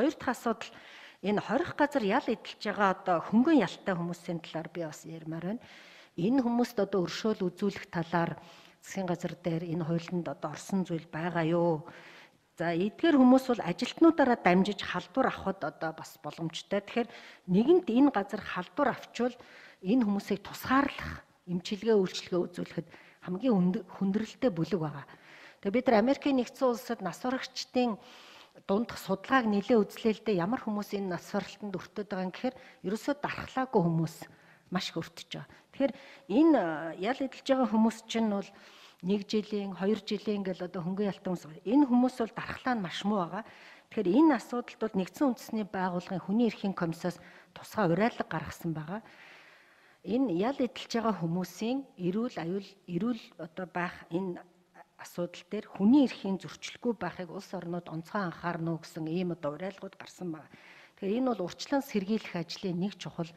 Хоёр дахь асуудал энэ хорих газар ял эдэлж байгаа одоо хөнгөн ялтай хүмүүсийн талаар би бас ярмаар байна. Энэ хүмүүст одоо өршөөл үзүүлэх талаар засгийн газар дээр энэ хуулинд одоо орсон зүйл байгаа юу? За эдгээр хүмүүс бол ажилтнуудаараа дамжиж халдвар авахд одоо бас боломжтой. Тэгэхээр нэгэнт энэ газар халдвар авчвал энэ хүмүүсийг тусгаарлах эмчилгээ үйлчилгээ үзүүлэхэд хамгийн хүндрэлтэй бүлэг байгаа. Тэгээ бид нар Америкийн нэгдсэн улсад нас барагчдын дундх судалгааг нэлээд үзлээ л дээ, ямар хүмүүс энэ нас баралтанд өртөд байгаа юм гэхээр ерөөсөө дархлаагүй хүмүүс маш их өртөж байгаа. Тэгэхээр энэ ял эдэлж байгаа хүмүүс чинь бол 1 жилийн, 2 жилийн гэл одоо хөнгөн ялтай хүмүүс. Энэ хүмүүс бол дархлаа нь маш муу байгаа. Тэгэхээр энэ асуудалд бол нэгдсэн үндэсний байгууллагын хүний эрхийн комиссоос тусгай уриалга гаргасан байгаа. Энэ ял эдэлж байгаа хүмүүсийн эрүүл одоо байх энэ асуудал дээр хүний эрхийн зөрчилгүй байхыг улс орнууд онцгой анхаарна уу гэсэн ийм одоо уриалгууд гарсан байна. Тэгэхээр энэ бол урьдчилан сэргийлэх ажлын нэг чухал